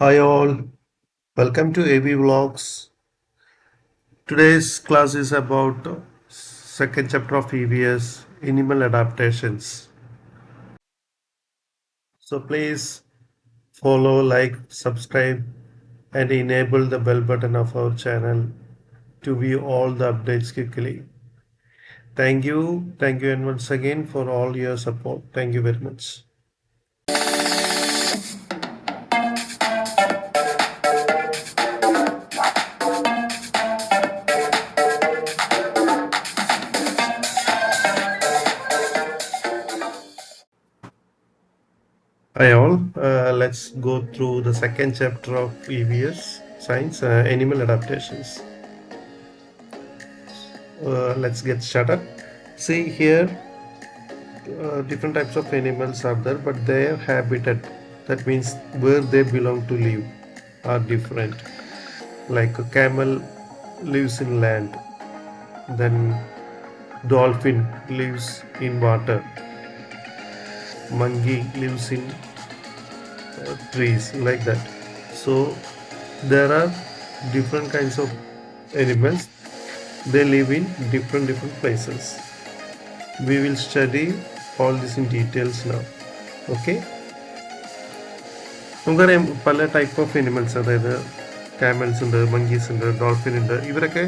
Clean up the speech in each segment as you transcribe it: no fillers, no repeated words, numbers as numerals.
Hi all, welcome to AV Vlogs. Today's class is about second chapter of EVS, animal adaptations. So please follow, like, subscribe and enable the bell button of our channel to view all the updates quickly. Thank you and once again for all your support. Thank you very much. Hi all, let's go through the second chapter of EVS Science, Animal Adaptations. Let's get started. See here, different types of animals are there, but their habitat, that means where they belong to live, are different. Like a camel lives in land, then dolphin lives in water, monkey lives in trees, like that. So there are different kinds of animals. They live in different places. We will study all this in details now. Okay. നമുക്കറിയാം പല type of animals, അതായത് camels ഉണ്ട്, monkeys ഉണ്ട്, dolphin ഉണ്ട്. ഇവരൊക്കെ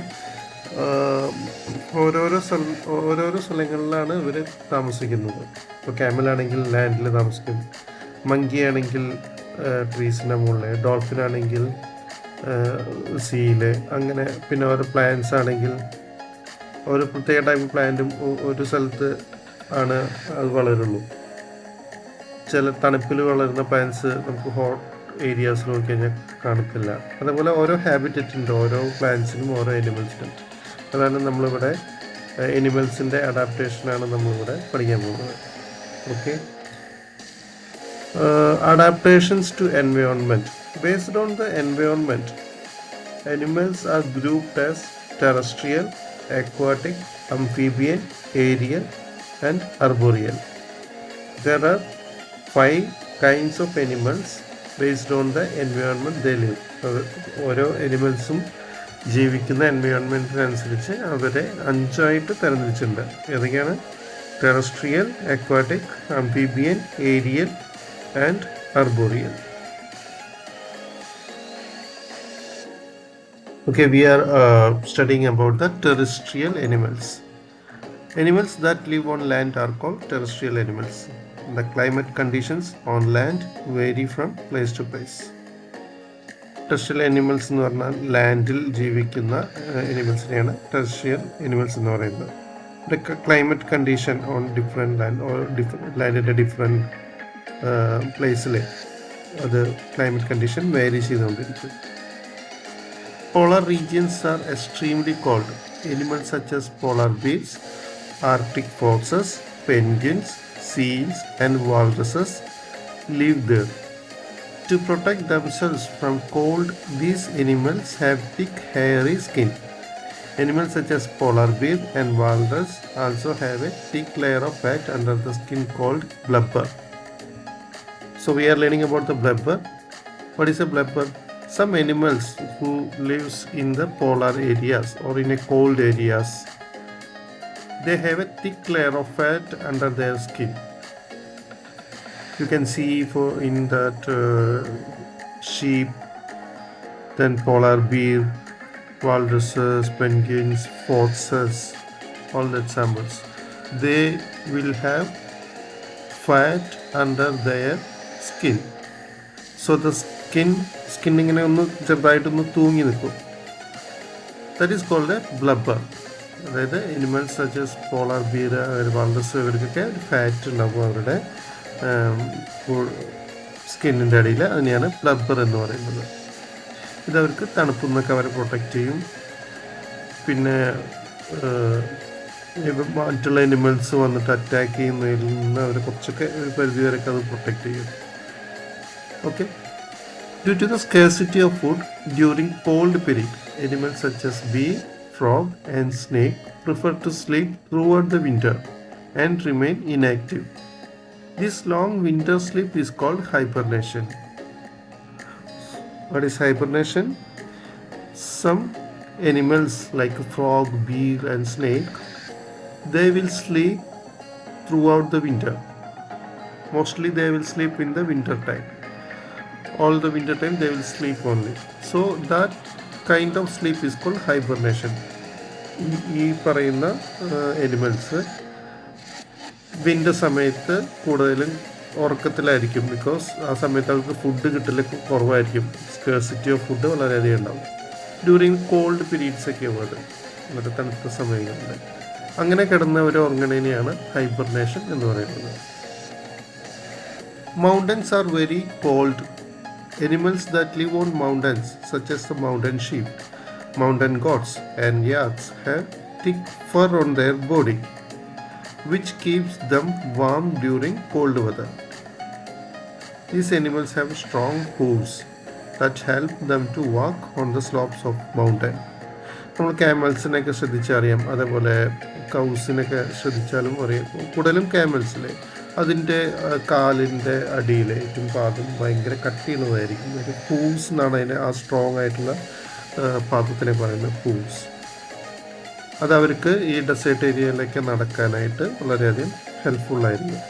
ഓരോരോ സ്ഥലങ്ങളിലാണ് ഇവർ താമസിക്കുന്നത്. ഇപ്പോൾ ക്യാമലാണെങ്കിൽ ലാൻഡിൽ താമസിക്കും, മങ്കി ആണെങ്കിൽ ട്രീസിൻ്റെ മുകളിൽ, ഡോൾഫിൻ ആണെങ്കിൽ സീയിൽ, അങ്ങനെ. പിന്നെ ഓരോ പ്ലാന്റ്സ് ആണെങ്കിൽ ഒരു പ്രത്യേക ടൈപ്പ് പ്ലാന്റും ഒരു സ്ഥലത്ത് ആണ് അത് വളരുള്ളൂ. ചില തണുപ്പിൽ വളരുന്ന പ്ലാന്റ്സ് നമുക്ക് ഹോട്ട് ഏരിയാസിൽ നോക്കി കഴിഞ്ഞാൽ കാണത്തില്ല. അതേപോലെ ഓരോ ഹാബിറ്ററ്റ് ഉണ്ട്, ഓരോ പ്ലാന്റ്സിനും ഓരോ എനിമൽസിനും. അതാണ് നമ്മളിവിടെ എനിമൽസിൻ്റെ അഡാപ്റ്റേഷനാണ് നമ്മളിവിടെ പഠിക്കാൻ പോകുന്നത്. Okay. Adaptations to environment. Based on the environment, animals are grouped as terrestrial, aquatic, amphibian, aerial and arboreal. There are 5 kinds of animals based on the environment they live. ഓരോ എനിമൽസും ജീവിക്കുന്ന എൻവയോൺമെൻറ്റിനനുസരിച്ച് അവരെ 5ആയിട്ട് തരംതിരിച്ചിട്ടുണ്ട്. ഏതൊക്കെയാണ്? Terrestrial, aquatic, amphibian, aerial and arboreal. Okay, we are studying about the terrestrial animals. Animals that live on land are called terrestrial animals. The climate conditions on land vary from place to place. Terrestrial animals എന്ന് പറഞ്ഞാൽ ലാൻഡിൽ ജീവിക്കുന്ന എനിമൽസിനെയാണ് terrestrial animals എന്ന് പറയുന്നത്. Climate condition on different ലാൻഡിൻ്റെ different പ്ലേസിൽ അത് ക്ലൈമറ്റ് കണ്ടീഷൻ വേരി ചെയ്തുകൊണ്ടിരിക്കും. Polar regions are extremely cold. Animals such as polar bears, Arctic foxes, penguins, seals and walruses live there. To protect themselves from cold, these animals have thick hairy skin. Animals such as polar bear and walrus also have a thick layer of fat under the skin called blubber. So we are learning about the blubber. What is a blubber? Some animals who lives in the polar areas or in a cold areas, they have a thick layer of fat under their skin. You can see in that sheep, then polar bear, walruses, penguins, foxes, all the examples. They will have fat under their skin. So the skin ഇങ്ങനെ ഒന്ന് ചെറുതായിട്ടൊന്ന് തൂങ്ങി നിൽക്കും. That is called a blubber. അതായത് animals such as polar bear, walrus, ഇവർക്കൊക്കെ ഒരു fat ഉണ്ടാകും അവരുടെ സ്കിന്നിൻ്റെ അടിയിൽ. അതിനെയാണ് ബ്ലബ്ബർ എന്ന് പറയുന്നത്. ഇതവർക്ക് തണുപ്പിൽ നിന്നൊക്കെ അവരെ പ്രൊട്ടക്റ്റ് ചെയ്യും. പിന്നെ മറ്റുള്ള എനിമൽസ് വന്നിട്ട് അറ്റാക്ക് ചെയ്യുന്നതിൽ നിന്ന് അവരെ കുറച്ചൊക്കെ ഒരു പരിധി വരെയൊക്കെ അത് പ്രൊട്ടക്റ്റ് ചെയ്യും. Okay. Due to the scarcity of food during cold period, animals such as bee, frog and snake prefer to sleep throughout the winter and remain inactive. This long winter sleep is called hibernation. What is hibernation? Some animals like frog, bear and snake, they will sleep throughout the winter. Mostly they will sleep in the winter time. All the winter time they will sleep only. So that kind of sleep is called hibernation. ഈ പറയുന്ന animals winter സമയത്ത് കൂടുതലും ഉറക്കത്തിലായിരിക്കും. Because ആ സമയത്ത് അവർക്ക് food കിട്ടൽ കുറവായിരിക്കും. Scarcity of food വളരെയധികം ഉണ്ടാവും. ഡ്യൂറിങ് കോൾഡ് പീരീഡ്സ് ഒക്കെ ഉള്ളത്, വളരെ തണുത്ത സമയങ്ങളിൽ അങ്ങനെ കിടന്നവർ ഉറങ്ങണേനെയാണ് ഹൈബർനേഷൻ എന്ന് പറയുന്നത്. Mountains are very cold. Animals that live on mountains, such as the mountain sheep, mountain goats, and yaks, have thick fur on their body, which keeps them warm during cold weather. These animals have strong hooves that help them to walk on the slopes of mountain. നമ്മൾ ക്യാമൽസിനെയൊക്കെ ശ്രദ്ധിച്ചറിയാം, അതേപോലെ കൗസിനൊക്കെ ശ്രദ്ധിച്ചാലും അറിയാം. കൂടുതലും ക്യാമൽസിലെ അതിൻ്റെ കാലിൻ്റെ അടിയിലേക്കും പാദം ഭയങ്കര കട്ടിയുള്ളതായിരിക്കും. ഒരു ഹൂവ്സ് എന്നാണ് അതിന് ആ സ്ട്രോങ് ആയിട്ടുള്ള പാദത്തിനെ പറയുന്നത്, ഹൂവ്സ്. അതവർക്ക് ഈ ഡെസേർട്ട് ഏരിയയിലൊക്കെ നടക്കാനായിട്ട് വളരെയധികം ഹെൽപ്ഫുള്ളായിരുന്നു.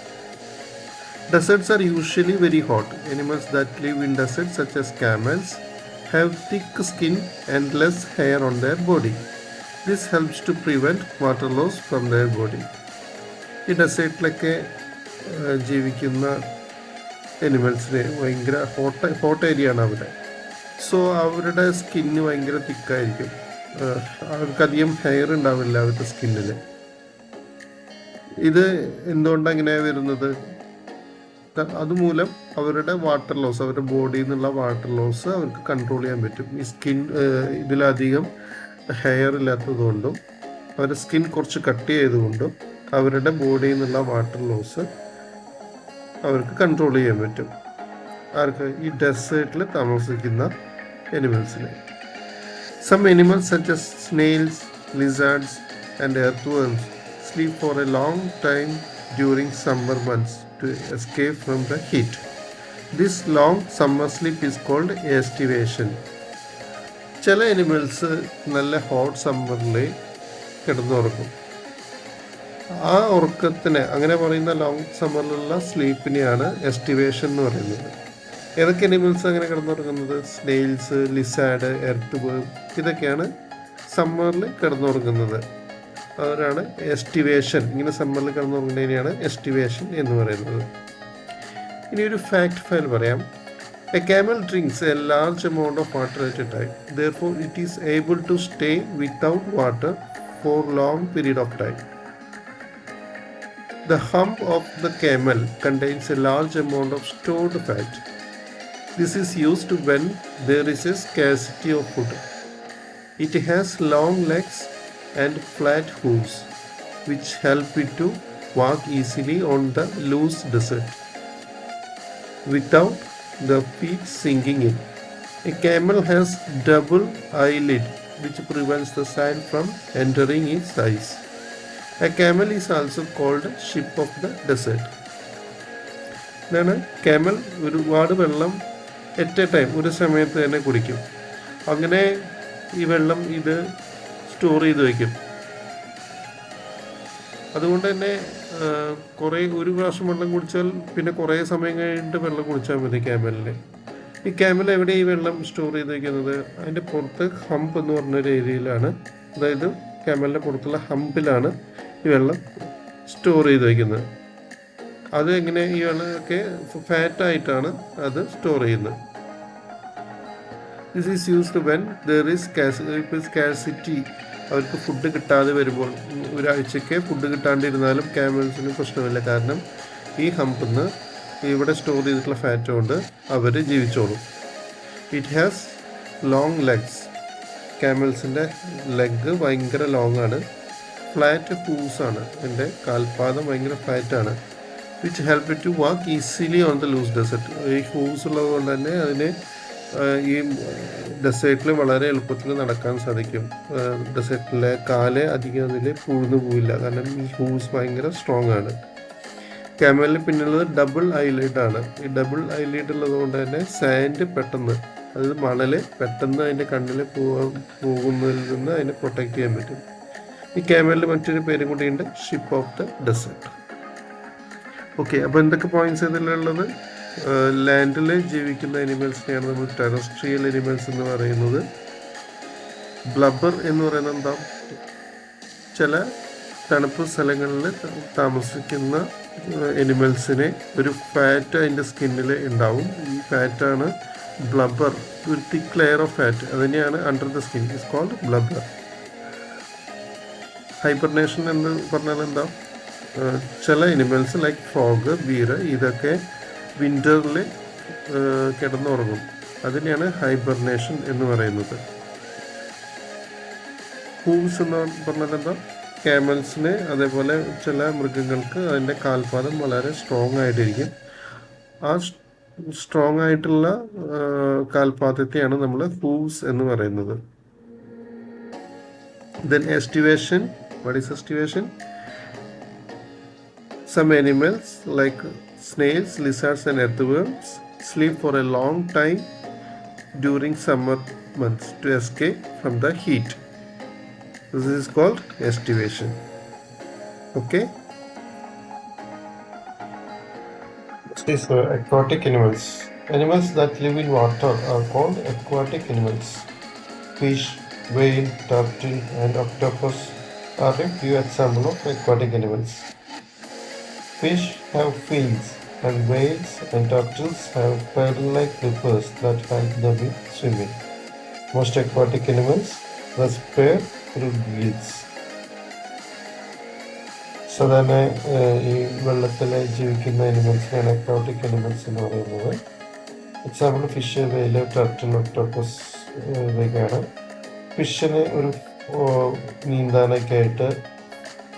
Deserts are usually very hot. Animals that live in deserts, such as camels, have thick skin and less hair on their body. This helps to prevent water loss from their body. ഈ ഡെസേർട്ടിലൊക്കെ ജീവിക്കുന്ന എനിമൽസിന് ഭയങ്കര hot area ആണ് അവിടെ. So അവരുടെ skin ഭയങ്കര തിക്കായിരിക്കും. അവർക്കധികം hair ഉണ്ടാവില്ല അവരുടെ സ്കിന്നിൽ. ഇത് എന്തുകൊണ്ടാണ് അങ്ങനെ വരുന്നത്? അതുമൂലം അവരുടെ വാട്ടർ ലോസ്, അവരുടെ ബോഡിയിൽ നിന്നുള്ള വാട്ടർ ലോസ് അവർക്ക് കൺട്രോൾ ചെയ്യാൻ പറ്റും. ഈ സ്കിൻ ഇതിലധികം ഹെയർ ഇല്ലാത്തതുകൊണ്ടും അവരുടെ സ്കിൻ കുറച്ച് കട്ട് ചെയ്തുകൊണ്ടും അവരുടെ ബോഡിയിൽ നിന്നുള്ള വാട്ടർ ലോസ് അവർക്ക് കൺട്രോൾ ചെയ്യാൻ പറ്റും. ആർക്ക്? ഈ ഡെസേർട്ടിൽ താമസിക്കുന്ന എനിമൽസിനെ. Some animals such as snails, lizards and earthworms sleep for a long time during summer months to escape from the heat. This long summer sleep is called estivation. ചില animals നല്ല hot സമ്മറിൽ കിടന്നുറങ്ങും. ആ ഉറക്കത്തിന്, അങ്ങനെ പറയുന്ന ലോങ് സമ്മറിലുള്ള സ്ലീപ്പിനെയാണ് എസ്റ്റിവേഷൻ എന്ന് പറയുന്നത്. ഏതൊക്കെ animals അങ്ങനെ കിടന്നുറങ്ങുന്നത്? സ്നെയിൽസ്, ലിസാർഡ്, എർത്ത്വേം, ഇതൊക്കെയാണ് സമ്മറിൽ കിടന്നുറങ്ങുന്നത്. അവരാണ് എസ്റ്റിവേഷൻ. ഇങ്ങനെ സമ്മറിൽ കിടന്നുറങ്ങുന്നതിനെയാണ് എസ്റ്റിവേഷൻ എന്ന് പറയുന്നത്. ഇനി ഒരു ഫാക്ട് ഫയൽ പറയാം. A camel drinks a large amount of water at a time. Therefore, it is able to stay without water for long period of time. The hump of the camel contains a large amount of stored fat. This is used when there is a scarcity of food. It has long legs and flat hooves, which help it to walk easily on the loose desert without the feet sinking in. A camel has double eyelid, which prevents the sand from entering its eyes. A camel is also called ship of the desert. ഇതാണ് camel. ഒരുപാട് വെള്ളം at A time, ഒരു സമയത്ത് തന്നെ കുടിക്കും. അങ്ങനെ ഈ വെള്ളം ഇത് സ്റ്റോർ ചെയ്ത് വയ്ക്കും. അതുകൊണ്ട് തന്നെ ഒരു പ്രാവശ്യം വെള്ളം കുടിച്ചാൽ പിന്നെ കുറേ സമയം കഴിഞ്ഞിട്ട് വെള്ളം കുടിച്ചാൽ മതി ക്യാമലിന്. ഈ ക്യാമൽ എവിടെ ഈ വെള്ളം സ്റ്റോർ ചെയ്ത് വയ്ക്കുന്നത്? അതിൻ്റെ പുറത്ത് ഹംപ് എന്ന് പറഞ്ഞൊരു ഏരിയയിലാണ്. അതായത് ക്യാമലിൻ്റെ പുറത്തുള്ള ഹമ്പിലാണ് ഈ വെള്ളം സ്റ്റോർ ചെയ്ത് വയ്ക്കുന്നത്. അത് എങ്ങനെ? ഈ വെള്ളമൊക്കെ ഫാറ്റായിട്ടാണ് അത് സ്റ്റോർ ചെയ്യുന്നത്. This is used when there is scarcity. അവർക്ക് ഫുഡ് കിട്ടാതെ വരുമ്പോൾ, ഒരാഴ്ചയ്ക്ക് ഫുഡ് കിട്ടാണ്ടിരുന്നാലും ക്യാമൽസിന് പ്രശ്നമില്ല. കാരണം ഈ ഹമ്പിന്ന് ഇവിടെ സ്റ്റോർ ചെയ്തിട്ടുള്ള ഫാറ്റ് കൊണ്ട് അവർ ജീവിച്ചോളും. It has long legs. ക്യാമൽസിൻ്റെ ലെഗ് ഭയങ്കര ലോങ് ആണ്. ഫ്ലാറ്റ് ഹൂവ്സ് ആണ്. എൻ്റെ കാൽപാദം ഭയങ്കര ഫ്ലാറ്റാണ്. Which help it to walk easily on the loose desert. ഈ ഹൂവ്സ് ഉള്ളത് കൊണ്ട് തന്നെ അതിന് ഈ ഡെസേർട്ടിൽ വളരെ എളുപ്പത്തിൽ നടക്കാൻ സാധിക്കും. ഡെസേർട്ടിലെ കാല് അധികം അതിൽ പൂഴ്ന്നു പോവില്ല, കാരണം ഈ ഹൂവ്സ് ഭയങ്കര സ്ട്രോങ് ആണ്. ക്യാമലിന് പിന്നുള്ളത് ഡബിൾ ഐലൈഡ് ആണ്. ഈ ഡബിൾ ഐലൈഡ് ഉള്ളത് കൊണ്ട് തന്നെ സാൻഡ് പെട്ടെന്ന് അത് മണൽ പെട്ടെന്ന് അതിൻ്റെ കണ്ണിൽ പോകുന്നതിൽ നിന്ന് അതിനെ പ്രൊട്ടക്റ്റ് ചെയ്യാൻ പറ്റും. ഈ ക്യാമലിന് മറ്റൊരു പേരും കൂടിയുണ്ട്, ship of the desert. Okay, അപ്പോൾ എന്തൊക്കെ പോയിന്റ്സ് ഇതിലുള്ളത്? ലാൻഡിൽ ജീവിക്കുന്ന അനിമൽസിനെയാണ് നമ്മൾ ടെറസ്ട്രിയൽ അനിമൽസ് എന്ന് പറയുന്നത്. ബ്ലബ്ബർ എന്ന് പറയുന്നത് എന്താ? ചില തണുപ്പ് സ്ഥലങ്ങളിൽ താമസിക്കുന്ന അനിമൽസിനെ ഒരു ഫാറ്റ് അതിൻ്റെ സ്കിന്നിൽ ഉണ്ടാവും. ഈ ഫാറ്റാണ് ബ്ലബ്ബർ, ഒരു തിക്ക് ലെയർ ഓഫ് ഫാറ്റ്. അതുതന്നെയാണ് under the skin, is called blubber. Hibernation എന്ന് പറഞ്ഞാൽ എന്താ? ചില അനിമൽസ് ലൈക്ക് ഫ്രോഗ്, ബീർ, ഇതൊക്കെ വിൻ്ററിൽ കിടന്നുറങ്ങും. അതിനെയാണ് ഹൈബർനേഷൻ എന്ന് പറയുന്നത്. ഹൂവ്സ് എന്ന് പറഞ്ഞാൽ എന്താ? ക്യാമൽസിന് അതേപോലെ ചില മൃഗങ്ങൾക്ക് അതിൻ്റെ കാൽപാദം വളരെ സ്ട്രോങ് ആയിട്ടിരിക്കും. ആ സ്ട്രോങ് ആയിട്ടുള്ള കാൽപാദത്തെയാണ് നമ്മൾ ഹൂവ്സ് എന്ന് പറയുന്നത്. Then aestivation. What is aestivation? Some animals like snails, lizards and earthworms sleep for a long time during summer months to escape from the heat. This is called estivation. Okay. Next is aquatic animals. Animals that live in water are called aquatic animals. Fish, whale, turtle and octopus are a few examples of aquatic animals. Fish have fins, and whales and turtles have paddle-like flippers that help them in swimming. Most aquatic animals respire through gills. സാധാരണ ഈ വെള്ളത്തിൽ ജീവിക്കുന്ന അനിമൽസിനാണ് aquatic animals എന്ന് പറയുന്നത്. Example fish, വെയിൽ, turtle, octopus ഇതൊക്കെയാണ്. ഫിഷിന് ഒരു നീന്താനൊക്കെ ആയിട്ട്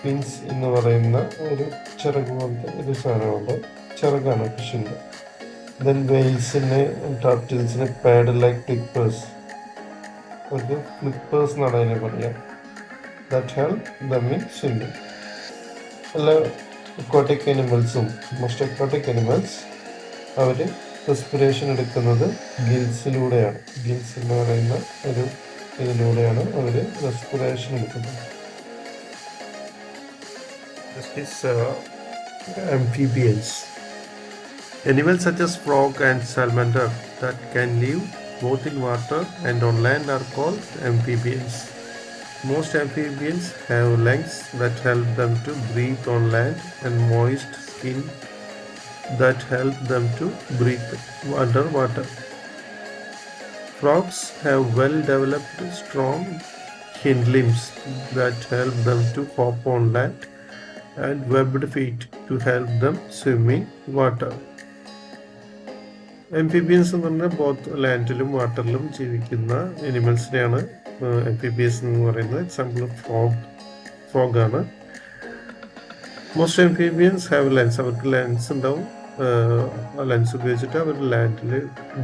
ഫിൻസ് എന്ന് പറയുന്ന ഒരു ചിറക് പോലത്തെ ഒരു സാധനമുണ്ട്, ചിറകാണ് ഫിഷിൻ്റെ. ദെൻ വെയിൽസിന്, ടർട്ടിൽസിന് പാഡൽ ലൈക്ക് ഫ്ലിപ്പേഴ്സ്, ഒരു ഫ്ലിപ്പേഴ്സ് എന്നാണ് അതിനെ പറയുക. That help them in swimming. എല്ലാ അക്വാട്ടിക് അനിമൽസും, മോസ്റ്റ് അക്വാട്ടിക് അനിമൽസ് അവർ റെസ്പിറേഷൻ എടുക്കുന്നത് ഗിൽസിലൂടെയാണ്. ഗിൽസ് എന്ന് പറയുന്ന ഒരു ഇതിലൂടെയാണ് അവർ റെസ്പിറേഷൻ എടുക്കുന്നത്. This is amphibians. Animals such as frog and salamander that can live both in water and on land are called amphibians. Most amphibians have lungs that help them to breathe on land and moist skin that help them to breathe underwater. Frogs have well-developed strong hind limbs that help them to hop on land and webbed feet to help them swim in water. Amphibians എന്ന് പറഞ്ഞാൽ both ലാൻഡിലും വാട്ടറിലും ജീവിക്കുന്ന അനിമൽസിനെയാണ് amphibians എന്ന് പറയുന്നത്. Example frog ആണ്. Most amphibians have lens. അവർക്ക് lens ഉണ്ടാവും. ആ lens ഉപയോഗിച്ചിട്ട് അവർ ലാൻഡിൽ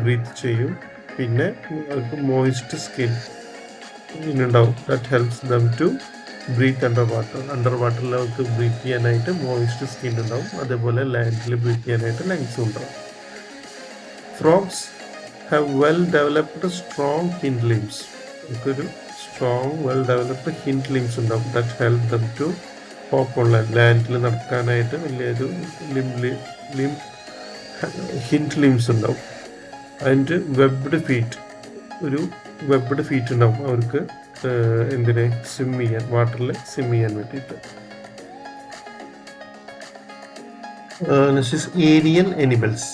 ബ്രീത്ത് ചെയ്യും. പിന്നെ അവർക്ക് മോയിസ്റ്റ് സ്കിൻ ഉണ്ടാവും. That helps them to breathe under വാട്ടറിൽ അവർക്ക് ബ്രീത്ത് ചെയ്യാനായിട്ട് മോയിസ്റ്റ് സ്കിൻ ഉണ്ടാവും. അതേപോലെ ലാൻഡിൽ ബ്രീത്ത് ചെയ്യാനായിട്ട് ലങ്സും ഉണ്ടാവും. Frogs have well developed strong hind limbs. അവർക്കൊരു strong well developed hind limbs ഉണ്ടാവും. That help them to hop on ലാൻഡിൽ നടക്കാനായിട്ട് വലിയൊരു ഹിൻഡ് ലിംസ് ഉണ്ടാവും. ആൻഡ് വെബ്ഡ് ഫീറ്റ്, ഒരു വെബ്ഡ് ഫീറ്റ് ഉണ്ടാവും അവർക്ക് എന്തിനെ സ്വിം ചെയ്യാൻ, വാട്ടറിൽ സ്വിം ചെയ്യാൻ വേണ്ടിയിട്ട്. Aerial animals.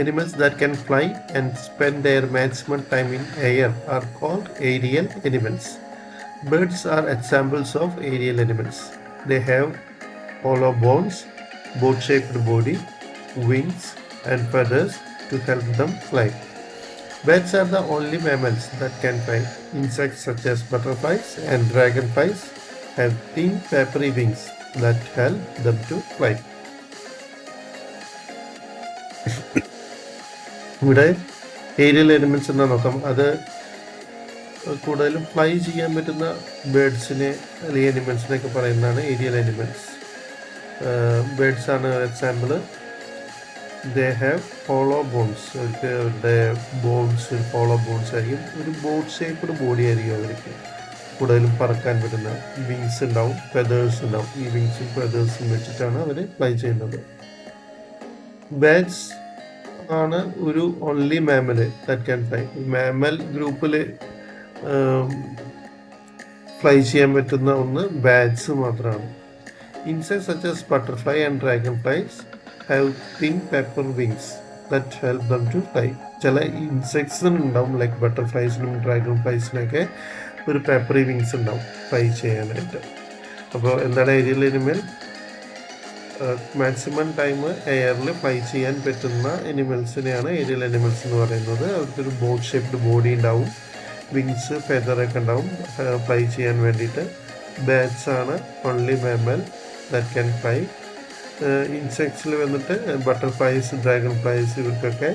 Animals that can fly and spend their maximum time in air are called aerial animals. Birds are examples of aerial animals. They have hollow bones, boat-shaped body, wings, and feathers to help them fly. Bats are the only mammals that can fly. Insects such as butterflies and dragonflies have thin papery wings that help them to fly. ഇവിടെ aerial animals എന്നാ നോക്കാം. അത് കൂടുതലും fly ചെയ്യാൻ പറ്റുന്ന ബേഡ്സിനെ അല്ലെങ്കിൽ അനിമൽസിനെയൊക്കെ പറയുന്നതാണ് aerial animals. Birds ആണ് example. they have hollow bones. അവരുടെ ബോൺസ് ഹോളോ ബോൺസ് ആയിരിക്കും. ഒരു ബോട്ട് ഷേപ്പ്ഡ് ബോഡി ആയിരിക്കും അവർക്ക്. കൂടുതലും പറക്കാൻ പറ്റുന്ന വിങ്സ് ഉണ്ടാവും, ഫെതേഴ്സ് ഉണ്ടാവും. ഈ വിങ്സും ഫെതേഴ്സും വെച്ചിട്ടാണ് അവർ ഫ്ലൈ ചെയ്യുന്നത്. ബാറ്റ്സ് ആണ് ഒരു only mammal that can fly. Mammal ഗ്രൂപ്പിൽ ഫ്ലൈ ചെയ്യാൻ പറ്റുന്ന ഒന്ന് ബാറ്റ്സ് മാത്രമാണ്. Insects such as butterfly and dragonflies have thin paper wings that help them to fly. ചില ഇൻസെക്ട്സിന് ഉണ്ടാവും, ലൈക്ക് ബട്ടർഫ്ലൈസിനും ഡ്രാഗൺ ഫ്ലൈസിനൊക്കെ ഒരു പേപ്പറി വിങ്സ് ഉണ്ടാവും ഫ്ലൈ ചെയ്യാനായിട്ട്. അപ്പോൾ എന്താണ് ഏരിയൽ എനിമൽ? മാക്സിമം ടൈം എയറിൽ ഫ്ലൈ ചെയ്യാൻ പറ്റുന്ന എനിമൽസിനെയാണ് ഏരിയൽ എനിമൽസ് എന്ന് പറയുന്നത്. അവർക്കൊരു ബോട്ട് ഷേപ്ഡ് ബോഡി ഉണ്ടാവും, വിങ്സ് ഫെദറൊക്കെ ഉണ്ടാവും ഫ്ലൈ ചെയ്യാൻ വേണ്ടിയിട്ട്. ബാറ്റ്സ് ആണ് only mammal that can fly. ഇൻസെക്ട്സിൽ വന്നിട്ട് ബട്ടർഫ്ലൈസ്, ഡ്രാഗൺ ഫ്ലൈസ്, ഇവർക്കൊക്കെ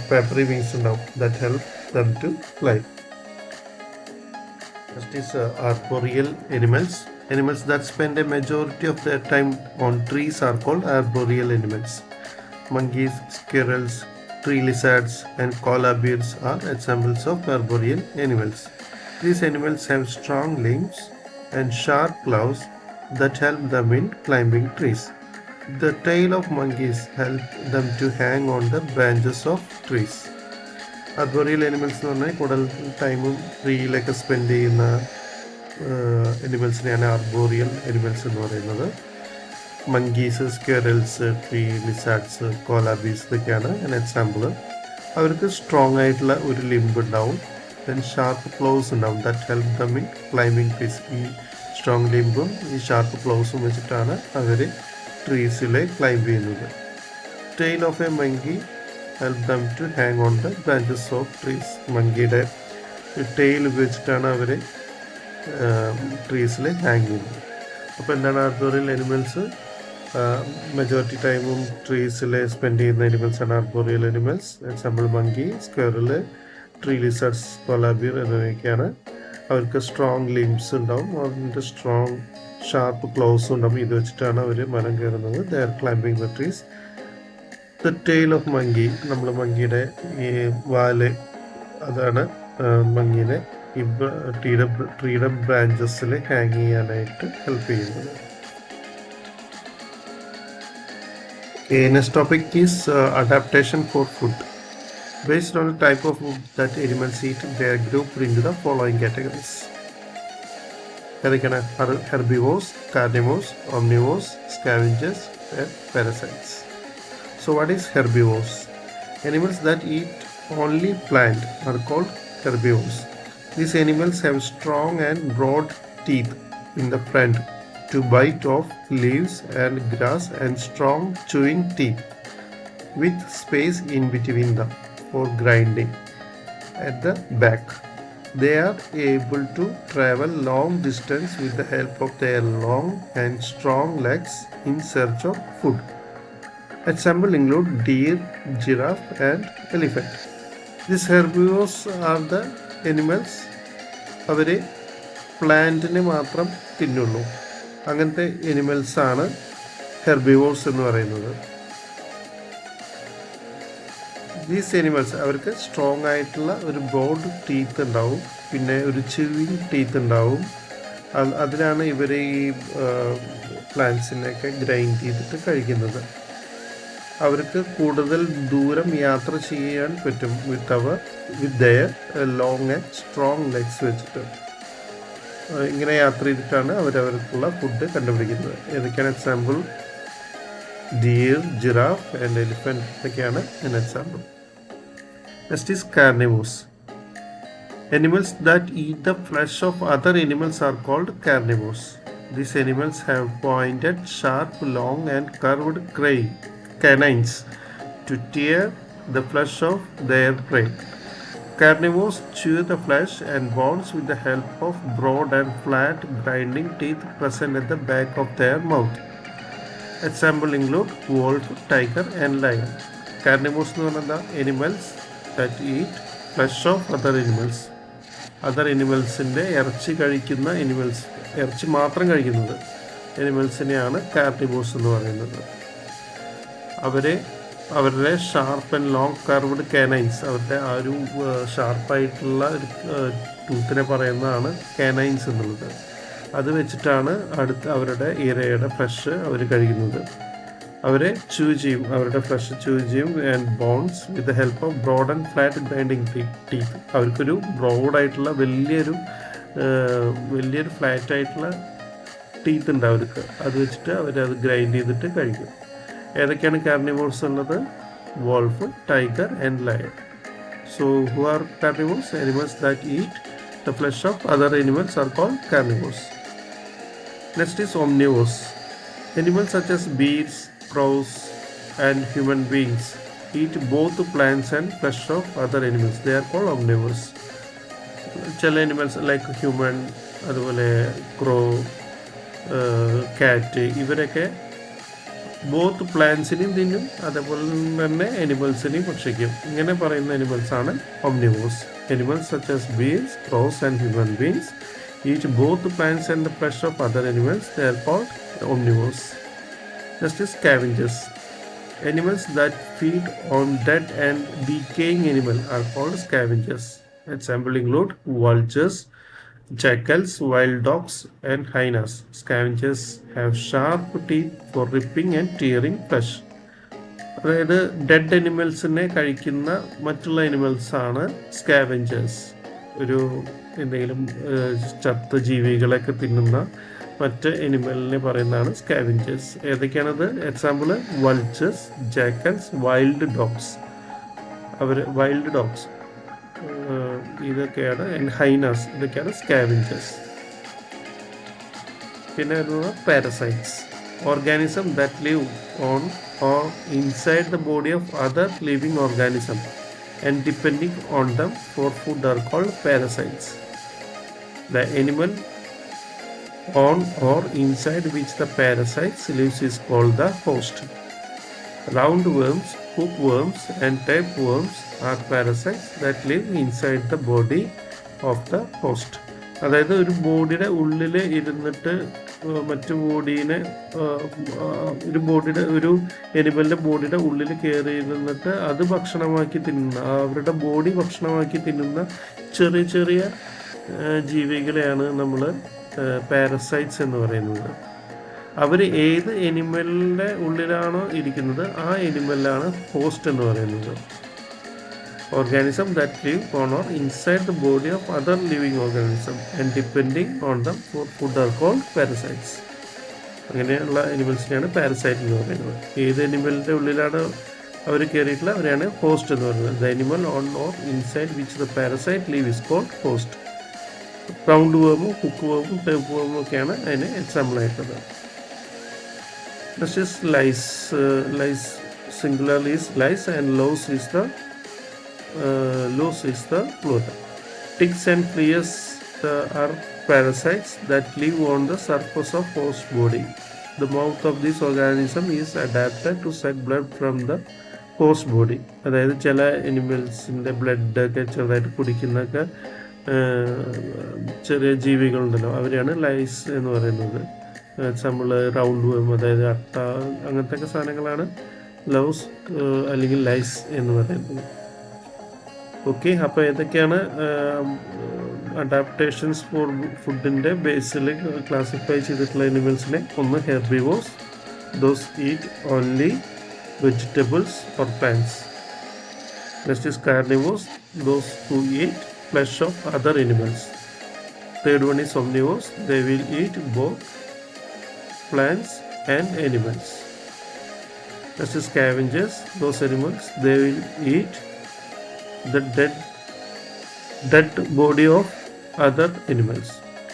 പേപ്പറി വിങ്സ് ഉണ്ടാവും that help them to fly. Next is arboreal animals. Animals that spend a majority of their time on trees are called arboreal animals. Monkeys, squirrels, tree lizards, and koala bears are examples of arboreal animals. These animals have strong limbs and sharp claws that help them in climbing trees. The tail of monkeys help them to hang on the branches of trees. Arboreal animals എന്ന് പറഞ്ഞാൽ കൂടുതൽ ടൈമും ട്രീയിലൊക്കെ spend ചെയ്യുന്ന എനിമൽസിനെയാണ് arboreal animals എന്ന് പറയുന്നത്. Monkeys, squirrels, tree lizards, koala bears ഇതൊക്കെയാണ് example. അവർക്ക് strong ആയിട്ടുള്ള ഒരു ലിംബ് ഉണ്ടാവും, then ഷാർപ്പ് ക്ലോസ് ഉണ്ടാവും that help them in climbing trees. ഈ സ്ട്രോങ് ലിംബും ഈ ഷാർപ്പ് ക്ലോസും വെച്ചിട്ടാണ് അവർ ട്രീസിൽ ക്ലൈംബ് ചെയ്യുന്നത്. Tail of a monkey help them to hang on the branches of trees. മങ്കിയുടെ ടെയിൽ ഉപയോഗിച്ചിട്ടാണ് അവർ ട്രീസിൽ ഹാങ് ചെയ്യുന്നത്. അപ്പോൾ എന്താണ് ആർബോറിയൽ എനിമൽസ്? മെജോറിറ്റി ടൈമും ട്രീസിൽ സ്പെൻഡ് ചെയ്യുന്ന എനിമൽസാണ് arboreal animals. Example monkey, squirrel, tree lizards, koala bear എന്നിവയൊക്കെയാണ്. അവർക്ക് സ്ട്രോങ് ലിംബ്സ് ഉണ്ടാവും, അതിൻ്റെ സ്ട്രോങ് ഷാർപ്പ് ക്ലോസും ഉണ്ടാവും. ഇത് വെച്ചിട്ടാണ് അവർ മരം കയറുന്നത്. They are climbing the trees. The tale of monkey, നമ്മൾ മങ്കിയുടെ ഈ വാല്, അതാണ് മങ്കീനെ ഈ ട്രീയുടെ ബ്രാഞ്ചസിൽ ഹാങ് ചെയ്യാനായിട്ട് ഹെൽപ്പ് ചെയ്യുന്നത്. Next topic is adaptation for food. Based on the type of food that animals eat, they are grouped into the following categories. Herbivores, carnivores, omnivores, scavengers, and parasites. So what is herbivores? Animals that eat only plant are called herbivores. These animals have strong and broad teeth in the front to bite off leaves and grass, and strong chewing teeth with space in between them for grinding at the back. They are able to travel long distance with the help of their long and strong legs in search of food. Examples include deer, giraffe, and elephant. These herbivores are the animals അവർ പ്ലാന്റിനെ മാത്രം തിന്നുള്ളൂ. അങ്ങനത്തെ എനിമൽസാണ് herbivores എന്ന് പറയുന്നത്. These animals അവർക്ക് strong ആയിട്ടുള്ള ഒരു broad teeth ഉണ്ടാവും, പിന്നെ ഒരു ചിവിങ് ടീത്ത് ഉണ്ടാവും. അതിനാണ് ഇവർ ഈ പ്ലാന്റ്സിനെയൊക്കെ ഗ്രൈൻഡ് ചെയ്തിട്ട് കഴിക്കുന്നത്. അവർക്ക് കൂടുതൽ ദൂരം യാത്ര ചെയ്യാൻ പറ്റും with their long and strong legs വെച്ചിട്ട്. ഇങ്ങനെ യാത്ര ചെയ്തിട്ടാണ് അവരവർക്കുള്ള ഫുഡ് കണ്ടുപിടിക്കുന്നത്. ഏതൊക്കെയാണ് example? Deer, giraffe and elephant ഒക്കെയാണ് example. Next is carnivores. Animals that eat the flesh of other animals are called carnivores. These animals have pointed, sharp, long and curved canines to tear the flesh of their prey. Carnivores chew the flesh and bones with the help of broad and flat grinding teeth present at the back of their mouth. Examples include wolf, tiger and lion. Carnivores എന്ന് പറഞ്ഞാൽ animals that eat flesh of other animals. Other എനിമൽസിൻ്റെ ഇറച്ചി കഴിക്കുന്ന ഇറച്ചി മാത്രം കഴിക്കുന്നത് എനിമൽസിനെയാണ് carnivores എന്ന് പറയുന്നത്. അവരെ അവരുടെ ഷാർപ്പ് ആൻഡ് ലോങ് കർവ്ഡ് കാനൈൻസ്, അവരുടെ ആ ഒരു ഷാർപ്പായിട്ടുള്ള ഒരു ടൂത്തിനെ പറയുന്നതാണ് കാനൈൻസ് എന്നുള്ളത്. അത് വെച്ചിട്ടാണ് അവരുടെ ഇരയുടെ ഫ്ലഷ് അവർ കഴിക്കുന്നത്. അവരെ ചൂ ചെയ്യും, അവരുടെ ഫ്ലഷ് ചൂ ചെയ്യും and bones with the help of broad and flat grinding teeth. അവർക്കൊരു ബ്രോഡായിട്ടുള്ള വലിയൊരു ഫ്ലാറ്റ് ആയിട്ടുള്ള ടീത്ത് ഉണ്ട് അവർക്ക്. അത് വെച്ചിട്ട് അവരത് ഗ്രൈൻഡ് ചെയ്തിട്ട് കഴിക്കും. ഏതൊക്കെയാണ് കാർണിവോർസ് ഉള്ളത്? Wolf, tiger and lion. So who are carnivores? Animals that eat the flesh of other animals are called carnivores. Next is omnivores. Animals such as bears, crows and human beings eat both plants and flesh of other animals. They are called omnivores. ചില animals like human, അതുപോലെ ക്രോ, കാറ്റ്, ഇവരൊക്കെ both പ്ലാന്റ്സിനെയും തിന്നും, അതേപോലെ തന്നെ അനിമൽസിനെയും ഭക്ഷിക്കും. ഇങ്ങനെ പറയുന്ന അനിമൽസാണ് omnivores. Animals such as bears, crows and human beings eat both the plants and the flesh of other animals. They are called omnivores. Next is scavengers. Animals that feed on dead and decaying animals are called scavengers. Examples include vultures, jackals, wild dogs and hyenas. Scavengers have sharp teeth for ripping and tearing flesh. അതായത് dead അനിമൽസിനെ കഴിക്കുന്ന മറ്റുള്ള അനിമൽസാണ് സ്കാവെഞ്ചേഴ്സ്. ഒരു എന്തെങ്കിലും ചത്ത ജീവികളൊക്കെ തിന്നുന്ന മറ്റ് അനിമലിനെ പറയുന്നതാണ് സ്കാവെഞ്ചേഴ്സ്. ഏതൊക്കെയാണത്? Example vultures, jackals, wild dogs. ഇതൊക്കെയാണ്, ഹൈനാസ്, ഇതൊക്കെയാണ് സ്കാവെഞ്ചേഴ്സ്. പിന്നെ വരുന്നത് parasites. Organism that live on or inside the body of other living organism and depending on them for food are called parasites. The animal on or inside which the parasites lives is called the host. Roundworms, hookworms and tapeworms are parasites that live inside the body of the host. അതായത് ഒരു ബോഡിയുടെ ഉള്ളിൽ ഇരുന്നിട്ട് മറ്റു ബോഡീനെ, ഒരു എനിമലിൻ്റെ ബോഡിയുടെ ഉള്ളിൽ കയറി ഇരുന്നിട്ട് അത് ഭക്ഷണമാക്കി തിന്നുന്ന, അവരുടെ ബോഡി ഭക്ഷണമാക്കി തിന്നുന്ന ചെറിയ ചെറിയ ജീവികളെയാണ് നമ്മൾ പാരസൈറ്റ്സ് എന്ന് പറയുന്നത്. അവർ ഏത് എനിമലിൻ്റെ ഉള്ളിലാണോ ഇരിക്കുന്നത് ആ എനിമലിലാണ് ഹോസ്റ്റ് എന്ന് പറയുന്നത്. Organism that live on or inside the body of other living organism and depending on them for food are called parasites. അങ്ങനെയുള്ള അനിമൽസിനെയാണ് പാരസൈറ്റ് എന്ന് പറയുന്നത്. ഏത് അനിമലിൻ്റെ ഉള്ളിലാണ് അവർ കയറിയിട്ടുള്ള അവരെയാണ് ഹോസ്റ്റ് എന്ന് പറയുന്നത്. The animal on or inside which the parasite live is called host. Round വേമും hook വേമും ടേപ്പ് വേമും ഒക്കെയാണ് അതിന് എക്സാമ്പിൾ ആയിട്ടുള്ളത്. Next is lice. Lice singular is lice and louse is the plural. Ticks and fleas are parasites that live on the surface of host body. The mouth of this organism is adapted to suck blood from the host body. അതായത് ചില അനിമൽസിൻ്റെ ബ്ലഡൊക്കെ ചെറുതായിട്ട് കുടിക്കുന്നൊക്കെ ചെറിയ ജീവികളുണ്ടല്ലോ, അവരെയാണ് lies എന്ന് പറയുന്നത്. Example round വേം, അതായത് അട്ട, അങ്ങനത്തെ ഒക്കെ സാധനങ്ങളാണ് ലൗസ് അല്ലെങ്കിൽ ലൈസ് എന്ന് പറയുന്നത്. ഓക്കെ, അപ്പോൾ ഏതൊക്കെയാണ് അഡാപ്റ്റേഷൻസ് ഫോർ ഫുഡിൻ്റെ ബേസിൽ ക്ലാസിഫൈ ചെയ്തിട്ടുള്ള അനിമൽസിനെ? ഒന്ന് herbivores, those eat only vegetables or plants. Next is carnivores, those who eat flesh of other animals. Third one is omnivores, they will eat both plants and animals. Next is scavengers, those animals they will eat the dead body of other animals.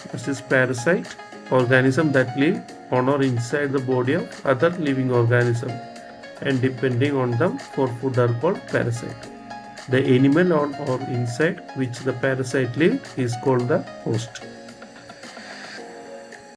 Next is parasite, organism that live on or inside the body of other living organism and depending on them for food are called parasite. The animal on or inside which the parasite live is called the host.